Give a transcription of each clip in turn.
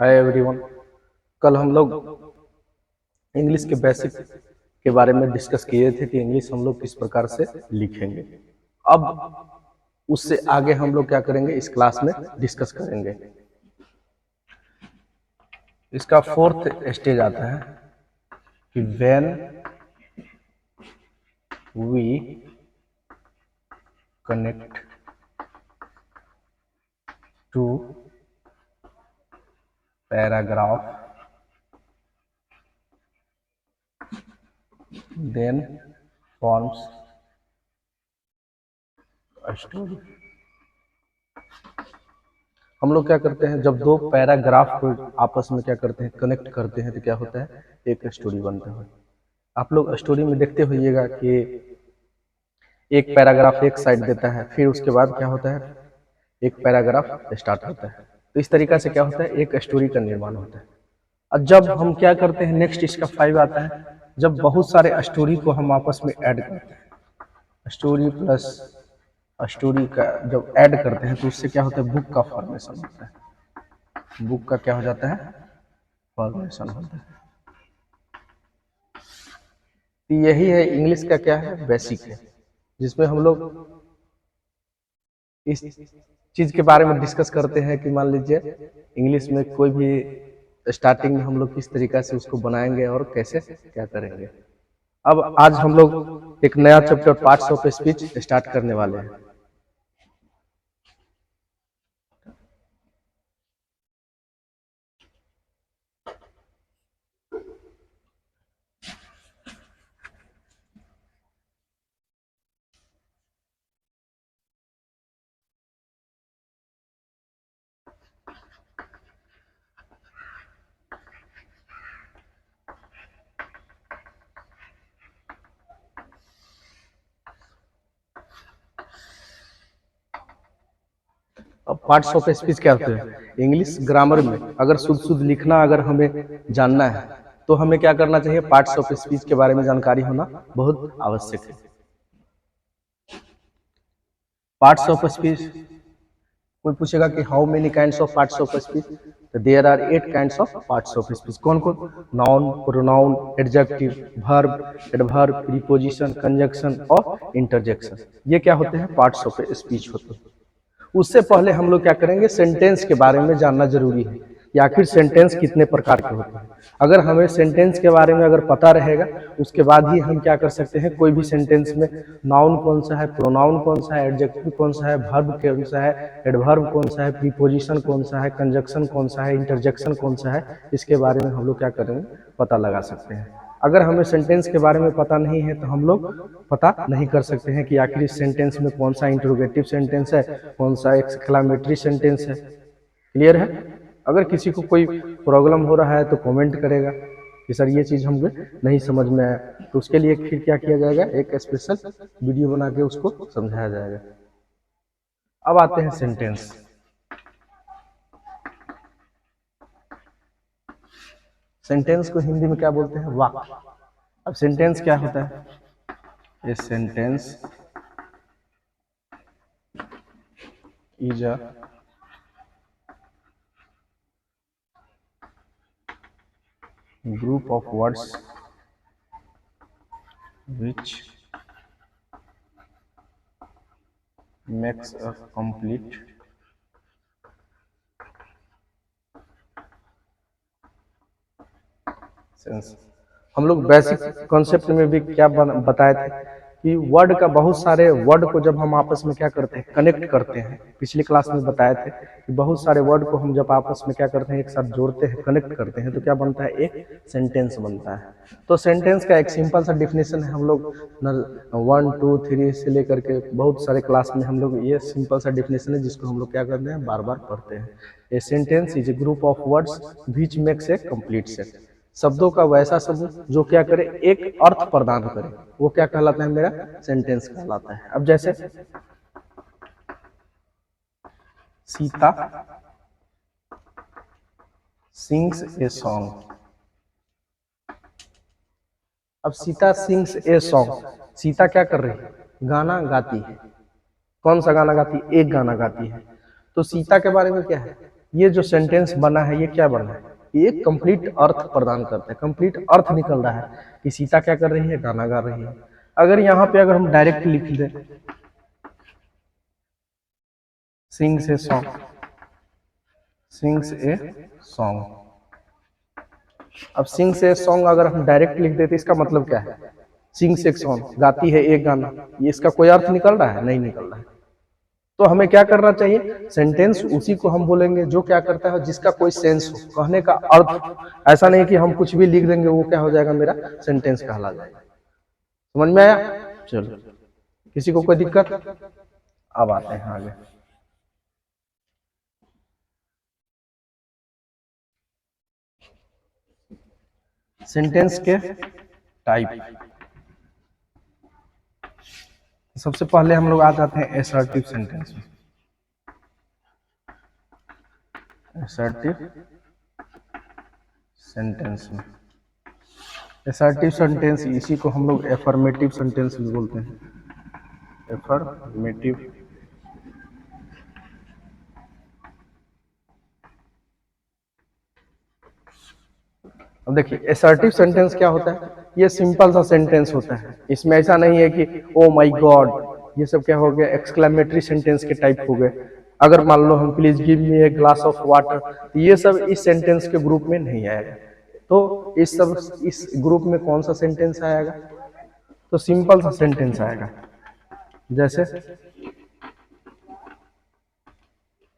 Hi everyone. कल हम लोग इंग्लिश के बेसिक के बारे में डिस्कस किए थे कि इंग्लिश हम लोग किस प्रकार से लिखेंगे। अब उससे आगे हम लोग क्या करेंगे इस क्लास में डिस्कस करेंगे। इसका फोर्थ स्टेज आता है कि when we connect to paragraph then forms a story. हम लोग क्या करते हैं, जब दो पैराग्राफ को आपस में क्या करते हैं, कनेक्ट करते हैं, तो क्या होता है, एक स्टोरी बनता है। आप लोग स्टोरी में देखते होइएगा कि एक पैराग्राफ एक साइड देता है, फिर उसके बाद क्या होता है, एक पैराग्राफ स्टार्ट होता है। तो इस तरीका से क्या होता है, एक स्टोरी का निर्माण होता है। और जब हम क्या करते हैं, नेक्स्ट इसका 5 आता है, जब बहुत सारे स्टोरी को हम आपस में ऐड करते हैं, स्टोरी प्लस स्टोरी का जब ऐड करते हैं तो उससे क्या होता है, बुक का फॉर्मेशन होता है। बुक का क्या हो जाता है, फॉर्मेशन होता है। तो यही है इंग्लिश का क्या है, बेसिक है, जिसमें हम लोग इस चीज के बारे में डिस्कस करते हैं कि मान लीजिए इंग्लिश में कोई भी स्टार्टिंग में हम लोग किस तरीका से उसको बनाएंगे और कैसे क्या करेंगे। अब आज हम लोग एक नया chapter parts of speech start करने वाले हैं। अब पार्ट्स ऑफ स्पीच क्या होते हैं, इंग्लिश ग्रामर में अगर शुद्ध शुद्ध लिखना अगर हमें जानना है तो हमें क्या करना चाहिए, पार्ट्स ऑफ स्पीच के बारे में जानकारी होना बहुत आवश्यक है। पार्ट्स ऑफ स्पीच, कोई पूछेगा कि how many kinds of parts of speech, तो there are 8 kinds of parts of speech. कौन कौन, noun, pronoun, adjective, verb, adverb, preposition, conjunction और इंटरजेक्शन। ये क्या होते हैं, पार्ट्स ऑफ स्पीच होते हैं। उससे पहले हम लोग क्या करेंगे, सेंटेंस के बारे में जानना जरूरी है कि आखिर सेंटेंस कितने प्रकार के होते हैं। अगर हमें सेंटेंस के बारे में अगर पता रहेगा, उसके बाद ही हम क्या कर सकते हैं, कोई भी सेंटेंस में नाउन कौन सा है, प्रोनाउन कौन सा है, एडजेक्टिव कौन सा है, वर्ब कौन सा है, एडवर्ब कौन सा है, प्रीपोजिशन कौन सा है, कंजंक्शन कौन सा है, इंटरजेक्शन कौन सा है, इसके बारे में हम लोग क्या करेंगे, पता लगा सकते हैं। अगर हमें सेंटेंस के बारे में पता नहीं है तो हम लोग पता नहीं कर सकते हैं कि आखिर इस सेंटेंस में कौन सा इंट्रोगेटिव सेंटेंस है, कौन सा एक्सक्लेमेटरी सेंटेंस है। क्लियर है। अगर किसी को कोई प्रॉब्लम हो रहा है तो कमेंट करेगा कि सर ये चीज़ हमको नहीं समझ में आया, तो उसके लिए फिर क्या किया जाएगा, एक स्पेशल वीडियो बना के उसको समझाया जाएगा। अब आते हैं सेंटेंस। सेंटेंस को हिंदी में क्या बोलते हैं, वाक्य। अब सेंटेंस क्या होता है, a sentence is a group of words which makes a complete sense. हम लोग बेसिक कॉन्सेप्ट में भी क्या बताए थे कि वर्ड का, बहुत सारे वर्ड को जब हम आपस में क्या करते हैं, कनेक्ट करते हैं। पिछली क्लास में बताए थे कि बहुत सारे वर्ड को हम जब आपस में क्या करते हैं, एक साथ जोड़ते हैं, कनेक्ट करते हैं, तो क्या बनता है, एक सेंटेंस बनता है। तो सेंटेंस का एक सिंपल सा डिफिनेशन है, हम लोग 1 2 3 से लेकर के बहुत सारे क्लास में हम लोग ये सिंपल सा डिफिनेशन है, जिसको हम लोग क्या करते हैं, बार बार पढ़ते हैं। A sentence is a group of words which makes a complete sentence. शब्दों का वैसा समूह जो क्या करे, एक अर्थ प्रदान करे, वो क्या कहलाता है, मेरा सेंटेंस कहलाता है। अब जैसे सीता सिंग्स ए सॉन्ग। अब Sita sings a song, Sita क्या कर रही है, गाना गाती है। कौन सा गाना गाती है, एक गाना गाती है। तो सीता के बारे में क्या है, ये जो सेंटेंस बना है ये क्या बना है, ये एक कंप्लीट अर्थ प्रदान करता है, कंप्लीट अर्थ निकल रहा है कि सीता क्या कर रही है, गाना गा रही है। अगर यहाँ पे अगर हम डायरेक्ट लिख दें sings a song, sings a song, अब सिंग्स ए सॉन्ग अगर हम डायरेक्ट लिख देते इसका मतलब क्या है, सिंग्स एक सॉन्ग, गाती है एक गाना, ये इसका कोई अर्थ निकल रहा है, नहीं निकल रहा है। तो हमें क्या करना चाहिए, सेंटेंस उसी को हम बोलेंगे जो क्या करता है, जिसका कोई सेंस हो, कहने का अर्थ। ऐसा नहीं कि हम कुछ भी लिख देंगे वो क्या हो जाएगा, मेरा सेंटेंस कहला जाएगा। समझ में आया? चलो, किसी को कोई दिक्कत? अब आते हैं आगे। सेंटेंस के टाइप। सबसे पहले हम लोग आ जाते हैं असर्टिव सेंटेंस में। असर्टिव सेंटेंस में, असर्टिव सेंटेंस इसी को हम लोग एफर्मेटिव सेंटेंस भी बोलते हैं, एफर्मेटिव। अब देखिए असर्टिव सेंटेंस क्या होता है, ये सिंपल सा सेंटेंस होता है, इसमें ऐसा नहीं है कि ओ माय गॉड, ये सब क्या हो गया, एक्सक्लेमेटरी सेंटेंस के टाइप हो गए। अगर मान लो हम please give me a glass of water, तो ये सब इस सेंटेंस के ग्रुप में नहीं आएगा। तो इस ग्रुप में कौन सा सेंटेंस आएगा, तो सिंपल सा सेंटेंस आएगा, जैसे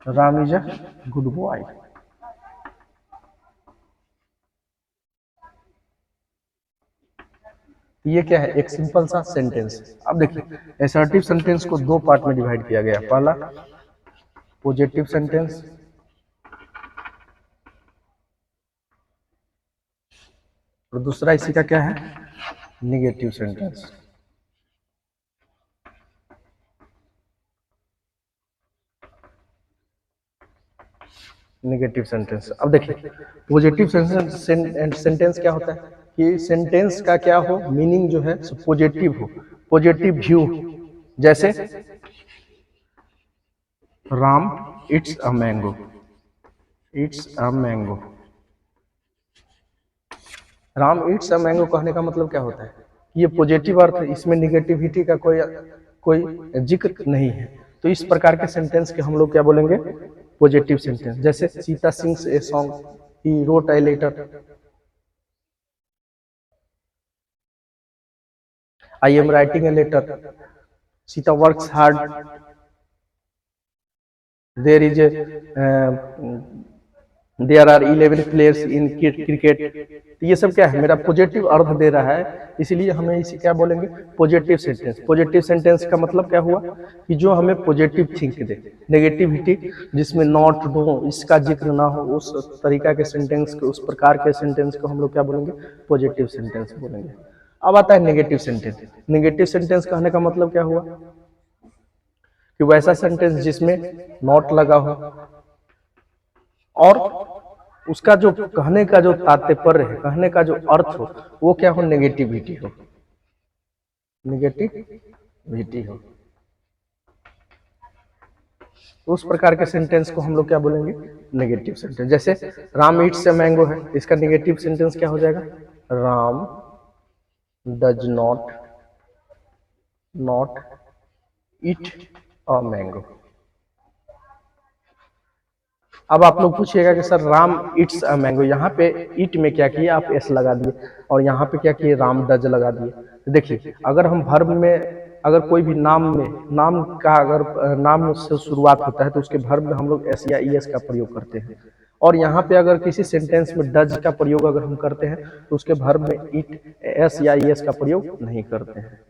Ram is a good boy. ये क्या है, एक सिंपल सा सेंटेंस। अब देखिए असर्टिव सेंटेंस को दो पार्ट में डिवाइड किया गया, पहला पॉजिटिव सेंटेंस और दूसरा इसी का क्या है, निगेटिव सेंटेंस। Negative sentence. अब देखिए पॉजिटिव सेंटेंस क्या होता है कि सेंटेंस का क्या हो, मीनिंग जो है पॉजिटिव हो, पॉजिटिव व्यू। जैसे Ram it's a mango, it's a mango. Ram it's a mango कहने का मतलब क्या होता है, ये पॉजिटिव अर्थ है, इसमें निगेटिविटी का कोई जिक्र नहीं है। तो इस प्रकार के सेंटेंस के हम लोग क्या बोलेंगे, पॉजिटिव सेंटेंस। जैसे Sita sings a song, he wrote a letter, I am writing a letter, Sita works hard, there is a there are 11 players in cricket. तो ये सब क्या है, मेरा पॉजिटिव अर्थ दे रहा है, इसलिए हमें इसे क्या बोलेंगे, पॉजिटिव सेंटेंस। पॉजिटिव सेंटेंस का मतलब क्या हुआ कि जो हमें पॉजिटिव थिंक दे, नेगेटिविटी जिसमें नॉट नो इसका जिक्र ना हो, उस तरीका के सेंटेंस को, उस प्रकार के सेंटेंस को हम लोग क्या बोलेंगे, पॉजिटिव सेंटेंस बोलेंगे। अब आता है नेगेटिव सेंटेंस। नेगेटिव सेंटेंस कहने का मतलब क्या हुआ कि वैसा सेंटेंस जिसमें नॉट लगा हो और उसका जो कहने का जो तात्पर्य है, कहने का जो अर्थ हो, वो क्या हो, नेगेटिविटी हो, नेगेटिविटी हो। उस प्रकार के सेंटेंस को हम लोग क्या बोलेंगे, नेगेटिव सेंटेंस। जैसे राम ईट्स ए मैंगो है, इसका नेगेटिव सेंटेंस क्या हो जाएगा, Ram does not eat a mango. अब आप लोग पूछिएगा कि sir Ram it's a mango, यहाँ पे इट में क्या किए आप एस लगा दिए, और यहाँ पे क्या किए राम डज लगा दिए। तो देखिए अगर हम वर्ब में, अगर कोई भी नाम में, नाम का अगर नाम से शुरुआत होता है तो उसके वर्ब में हम लोग एस या ई एस का प्रयोग करते हैं। और यहाँ पे अगर किसी सेंटेंस में डज का प्रयोग अगर हम करते हैं तो उसके वर्ब में इट एस या ई एस का प्रयोग नहीं करते हैं।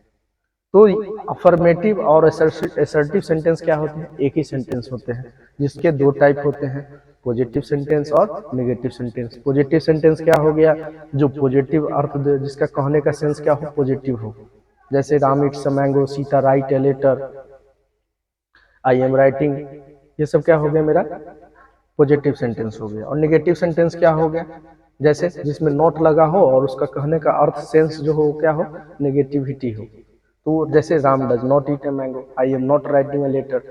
तो अफर्मेटिव और असर्टिव सेंटेंस क्या होते हैं, एक ही सेंटेंस होते हैं, जिसके दो टाइप होते हैं, पॉजिटिव सेंटेंस और नेगेटिव सेंटेंस। पॉजिटिव सेंटेंस क्या हो गया, जो पॉजिटिव अर्थ दे, जिसका कहने का सेंस क्या हो, पॉजिटिव हो। जैसे Ram it's a mango, Sita write a letter, I am writing, ये सब क्या हो गया, मेरा पॉजिटिव सेंटेंस हो गया। और नेगेटिव सेंटेंस क्या हो गया, जैसे जिसमें नॉट लगा हो और उसका कहने का अर्थ सेंस जो हो क्या हो, नेगेटिविटी हो। तो जैसे Ram does not eat a mango, I am not writing a letter,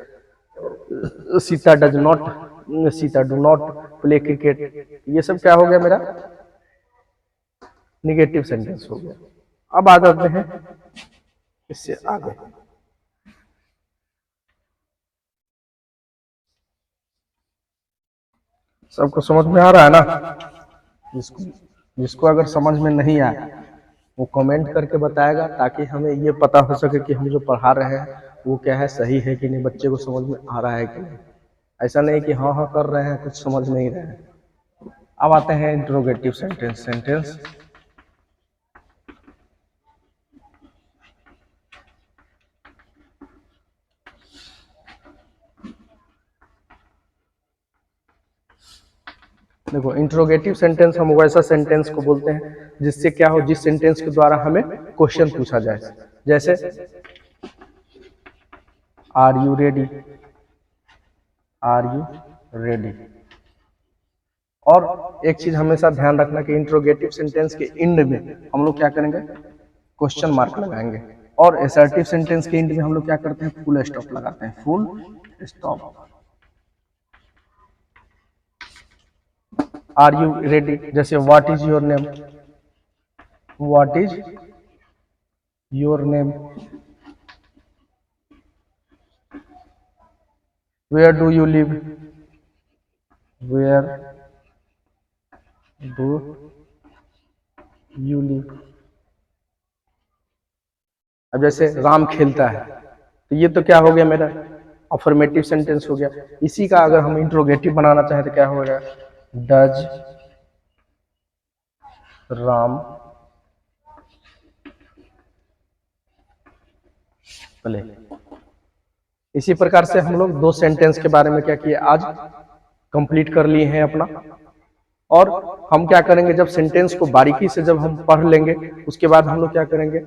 Sita does not Sita do not play cricket. ये सब क्या हो गया मेरा निगेटिव सेंटेंस हो गया। अब आ जाते हैं इससे आगे। सबको समझ में आ रहा है ना? जिसको जिसको अगर समझ में नहीं आया वो कमेंट करके बताएगा, ताकि हमें ये पता हो सके कि हम जो पढ़ा रहे हैं वो क्या है, सही है कि नहीं, बच्चे को समझ में आ रहा है कि नहीं। ऐसा नहीं कि हाँ हाँ कर रहे हैं, कुछ समझ नहीं रहे हैं। अब आते हैं इंट्रोगेटिव सेंटेंस। देखो, इंट्रोगेटिव सेंटेंस हम वैसा सेंटेंस को बोलते हैं जिससे क्या हो, जिस सेंटेंस के द्वारा हमें क्वेश्चन पूछा जाए। जैसे are you ready, are you ready. और एक चीज हमेशा ध्यान रखना कि इंट्रोगेटिव सेंटेंस के एंड में हम लोग क्या करेंगे, क्वेश्चन मार्क लगाएंगे। और असर्टिव सेंटेंस के एंड में हम लोग क्या करते हैं, फुल स्टॉप लगाते हैं, full stop. Are you ready, जैसे what is your name, what is your name, where do you live, where do you live. अब जैसे राम खेलता है, तो ये तो क्या हो गया मेरा अफर्मेटिव सेंटेंस हो गया। इसी का अगर हम इंट्रोगेटिव बनाना चाहें तो क्या होगा, डज राम प्ले। इसी प्रकार से हम लोग दो सेंटेंस के बारे में क्या किए, आज कंप्लीट कर लिए हैं अपना। और हम क्या करेंगे, जब सेंटेंस को बारीकी से जब हम पढ़ लेंगे, उसके बाद हम लोग क्या करेंगे,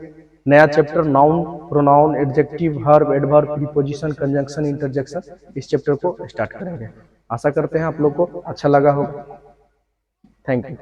नया chapter noun, pronoun, adjective, verb, adverb, preposition, conjunction, interjection, इस चैप्टर को स्टार्ट करेंगे। आशा करते हैं आप लोग को अच्छा लगा होगा। Thank you.